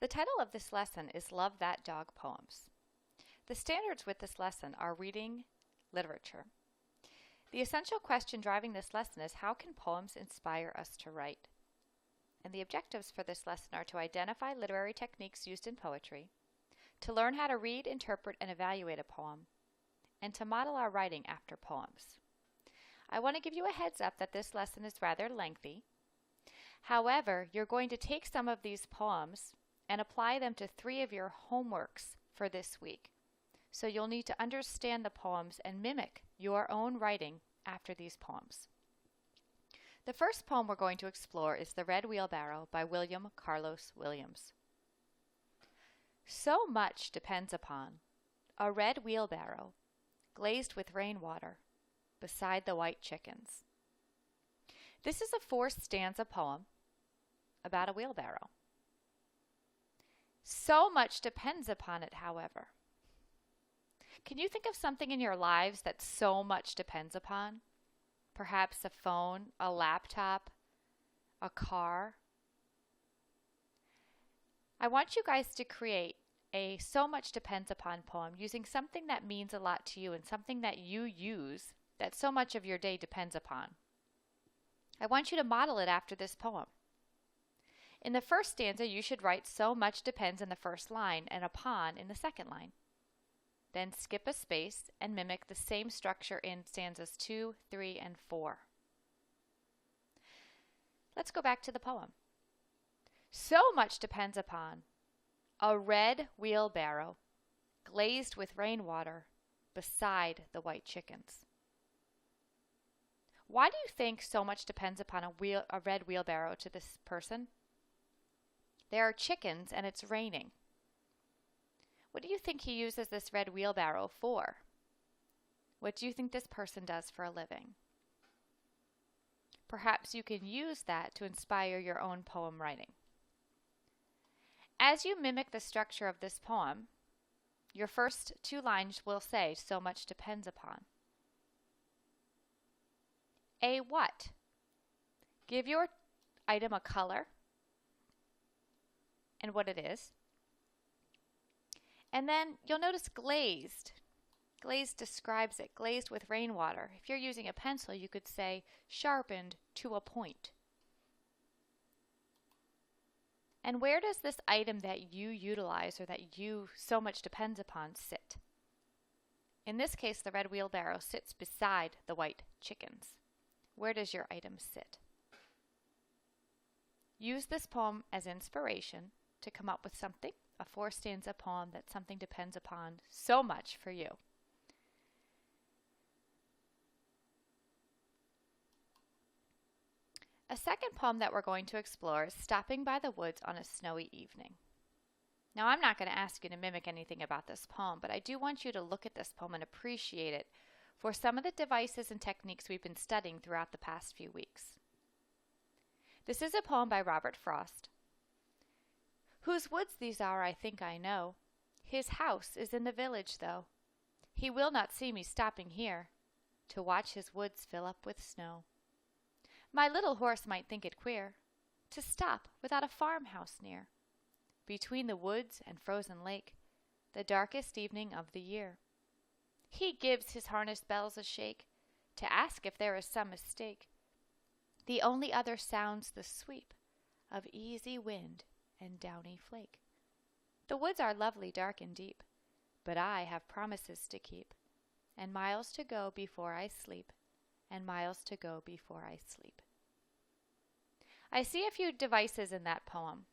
The title of this lesson is Love That Dog Poems. The standards with this lesson are reading literature. The essential question driving this lesson is how can poems inspire us to write? And the objectives for this lesson are to identify literary techniques used in poetry, to learn how to read, interpret, and evaluate a poem, and to model our writing after poems. I want to give you a heads up that this lesson is rather lengthy. However, you're going to take some of these poems and apply them to 3 of your homeworks for this week. So you'll need to understand the poems and mimic your own writing after these poems. The first poem we're going to explore is The Red Wheelbarrow by William Carlos Williams. So much depends upon a red wheelbarrow glazed with rainwater beside the white chickens. This is a 4-stanza poem about a wheelbarrow. So much depends upon it, however. Can you think of something in your lives that so much depends upon? Perhaps a phone, a laptop, a car. I want you guys to create a so much depends upon poem using something that means a lot to you and something that you use that so much of your day depends upon. I want you to model it after this poem. In the first stanza, you should write so much depends in the first line and upon in the second line. Then skip a space and mimic the same structure in stanzas 2, 3, and 4. Let's go back to the poem. So much depends upon a red wheelbarrow glazed with rainwater beside the white chickens. Why do you think so much depends upon a red wheelbarrow to this person? There are chickens and it's raining. What do you think he uses this red wheelbarrow for? What do you think this person does for a living? Perhaps you can use that to inspire your own poem writing. As you mimic the structure of this poem, your first 2 lines will say, so much depends upon. A what? Give your item a color and what it is. And then you'll notice glazed. Glazed describes it, glazed with rainwater. If you're using a pencil, you could say sharpened to a point. And where does this item that you utilize or that you so much depends upon sit? In this case, the red wheelbarrow sits beside the white chickens. Where does your item sit? Use this poem as inspiration to come up with something, a 4-stanza poem that something depends upon so much for you. A second poem that we're going to explore is Stopping by the Woods on a Snowy Evening. Now, I'm not going to ask you to mimic anything about this poem, but I do want you to look at this poem and appreciate it for some of the devices and techniques we've been studying throughout the past few weeks. This is a poem by Robert Frost. Whose woods these are I think I know. His house is in the village, though. He will not see me stopping here to watch his woods fill up with snow. My little horse might think it queer to stop without a farmhouse near, between the woods and frozen lake, the darkest evening of the year. He gives his harness bells a shake to ask if there is some mistake. The only other sounds the sweep of easy wind and downy flake. The woods are lovely, dark and deep, but I have promises to keep, and miles to go before I sleep, and miles to go before I sleep. I see a few devices in that poem.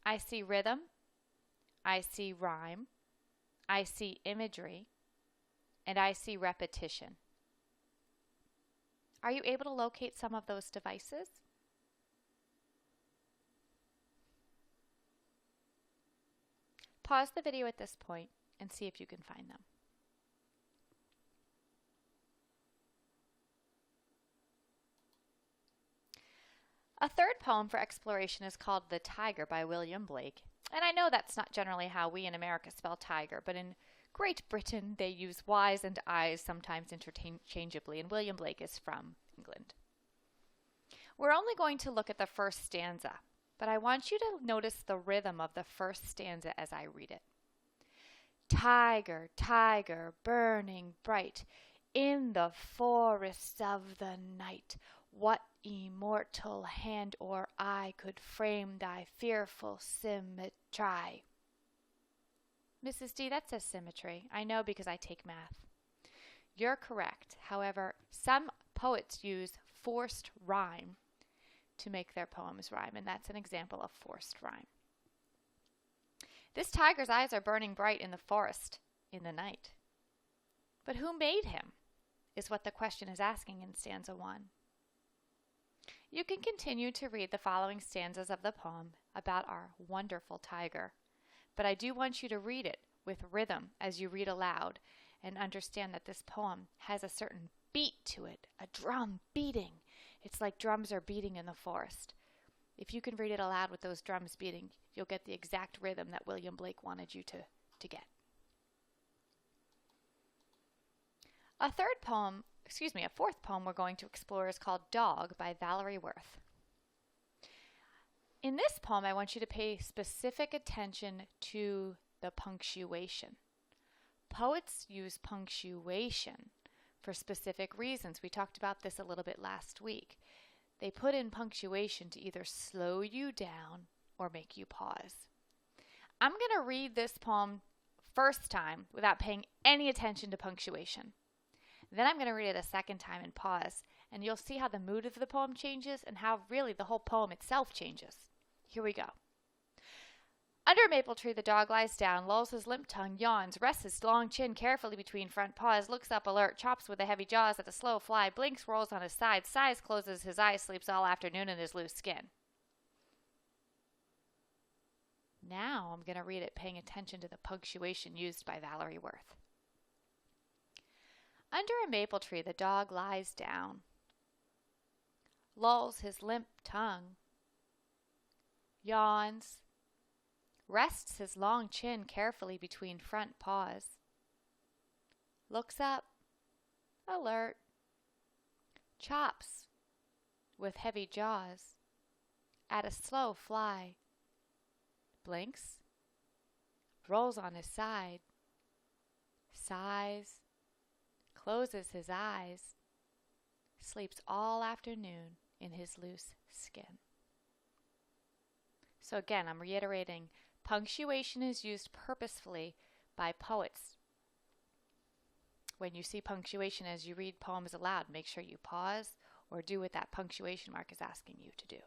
I see rhythm, I see rhyme, I see imagery, and I see repetition. Are you able to locate some of those devices? Pause the video at this point and see if you can find them. A third poem for exploration is called The Tyger by William Blake. And I know that's not generally how we in America spell tiger, but in Great Britain they use Y's and I's sometimes interchangeably, and William Blake is from England. We're only going to look at the first stanza. but I want you to notice the rhythm of the first stanza as I read it. Tyger, Tyger, burning bright, in the forests of the night, what immortal hand or eye could frame thy fearful symmetry? Mrs. D, that says symmetry. I know because I take math. You're correct. However, some poets use forced rhyme to make their poems rhyme, and that's an example of forced rhyme. This tiger's eyes are burning bright in the forest in the night. But who made him, is what the question is asking in stanza 1. You can continue to read the following stanzas of the poem about our wonderful tiger, but I do want you to read it with rhythm as you read aloud and understand that this poem has a certain beat to it, a drum beating. It's like drums are beating in the forest. If you can read it aloud with those drums beating, you'll get the exact rhythm that William Blake wanted you to get. A fourth poem we're going to explore is called Dog by Valerie Worth. In this poem, I want you to pay specific attention to the punctuation. Poets use punctuation for specific reasons. We talked about this a little bit last week. They put in punctuation to either slow you down or make you pause. I'm going to read this poem first time without paying any attention to punctuation. Then I'm going to read it a second time and pause, and you'll see how the mood of the poem changes and how really the whole poem itself changes. Here we go. Under a maple tree, the dog lies down, lolls his limp tongue, yawns, rests his long chin carefully between front paws, looks up alert, chops with the heavy jaws at a slow fly, blinks, rolls on his side, sighs, closes his eyes, sleeps all afternoon in his loose skin. Now I'm going to read it paying attention to the punctuation used by Valerie Worth. Under a maple tree, the dog lies down, lolls his limp tongue, yawns, rests his long chin carefully between front paws, looks up, alert, chops with heavy jaws at a slow fly, blinks, rolls on his side, sighs, closes his eyes, sleeps all afternoon in his loose skin. So again, I'm reiterating, punctuation is used purposefully by poets. When you see punctuation as you read poems aloud, make sure you pause or do what that punctuation mark is asking you to do.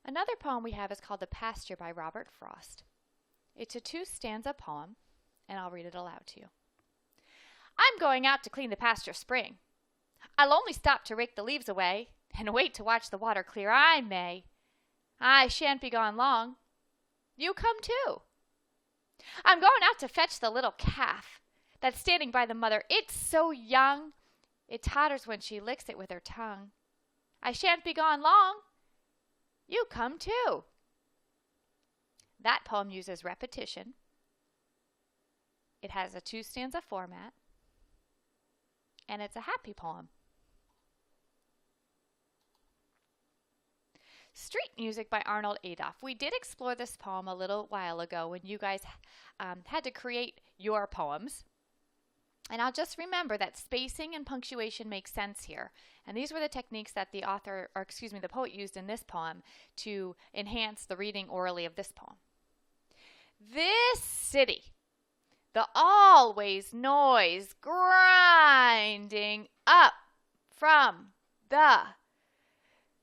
Another poem we have is called The Pasture by Robert Frost. It's a 2-stanza poem, and I'll read it aloud to you. I'm going out to clean the pasture spring. I'll only stop to rake the leaves away and wait to watch the water clear. I shan't be gone long. You come too. I'm going out to fetch the little calf that's standing by the mother. It's so young, it totters when she licks it with her tongue. I shan't be gone long. You come too. That poem uses repetition. It has a 2-stanza format, and it's a happy poem. Street Music by Arnold Adolph. We did explore this poem a little while ago when you guys had to create your poems. And I'll just remember that spacing and punctuation make sense here. And these were the techniques that the poet used in this poem to enhance the reading orally of this poem. This city, the always noise grinding up from the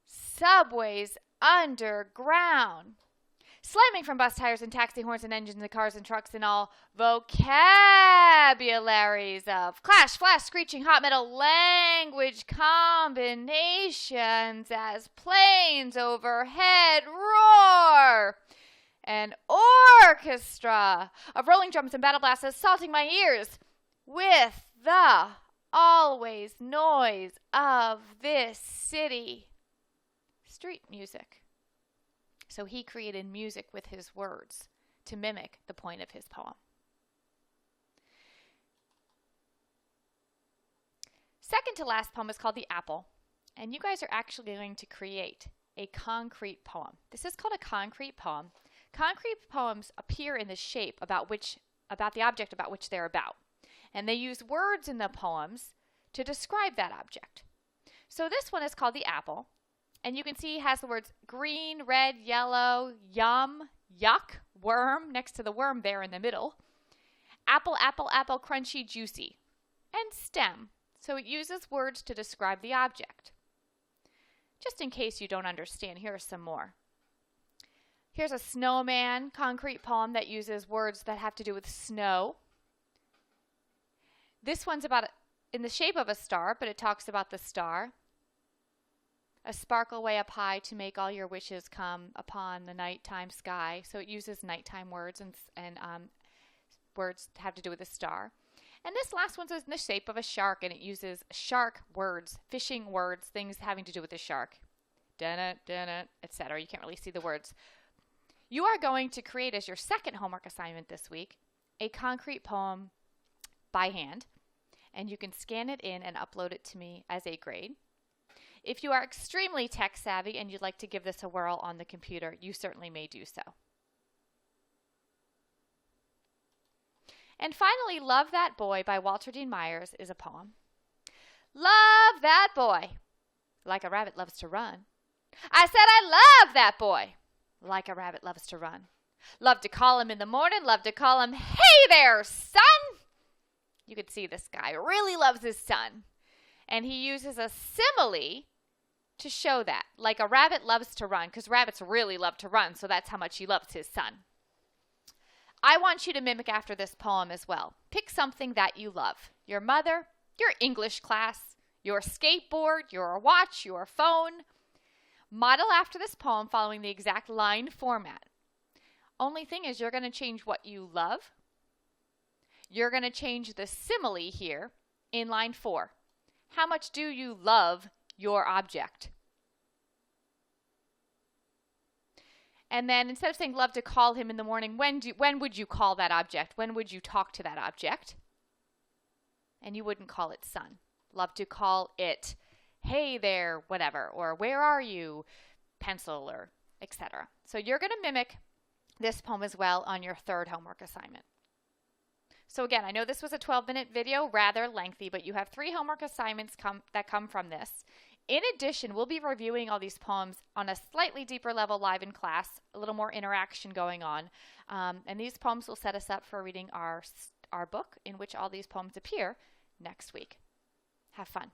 subways underground, slamming from bus tires and taxi horns and engines and cars and trucks and all vocabularies of clash, flash, screeching, hot metal language combinations as planes overhead roar. An orchestra of rolling drums and battle blasts assaulting my ears with the always noise of this city. Street music. So he created music with his words to mimic the point of his poem. Second to last poem is called The Apple, And you guys are actually going to create a concrete poem. This is called a concrete poem. Concrete poems appear in the shape about the object about which they're about. And they use words in the poems to describe that object. So this one is called the apple. And you can see it has the words green, red, yellow, yum, yuck, worm, next to the worm there in the middle. Apple, apple, apple, crunchy, juicy. And stem. So it uses words to describe the object. Just in case you don't understand, here are some more. Here's a snowman concrete poem that uses words that have to do with snow. This one's in the shape of a star, but it talks about the star. A sparkle way up high to make all your wishes come upon the nighttime sky. So it uses nighttime words and words that have to do with a star. And this last one's in the shape of a shark, and it uses shark words, fishing words, things having to do with the shark. Dun-dun, dun-dun, etc. You can't really see the words. You are going to create as your second homework assignment this week a concrete poem by hand, and you can scan it in and upload it to me as a grade. If you are extremely tech savvy and you'd like to give this a whirl on the computer, you certainly may do so. And finally, Love That Boy by Walter Dean Myers is a poem. Love that boy, like a rabbit loves to run. I said I love that boy, like a rabbit loves to run. Love to call him in the morning, love to call him, hey there, son. You can see this guy really loves his son. And he uses a simile to show that, like a rabbit loves to run, because rabbits really love to run, so that's how much he loves his son. I want you to mimic after this poem as well. Pick something that you love. Your mother, your English class, your skateboard, your watch, your phone. Model after this poem following the exact line format. Only thing is you're going to change what you love. You're going to change the simile here in line 4. How much do you love your object? And then instead of saying love to call him in the morning, when would you call that object? When would you talk to that object? And you wouldn't call it son. Love to call it, hey there, whatever, or where are you, pencil, or etc. So you're going to mimic this poem as well on your third homework assignment. So again, I know this was a 12-minute video, rather lengthy, but you have 3 homework assignments that come from this. In addition, we'll be reviewing all these poems on a slightly deeper level live in class, a little more interaction going on. And these poems will set us up for reading our book in which all these poems appear next week. Have fun.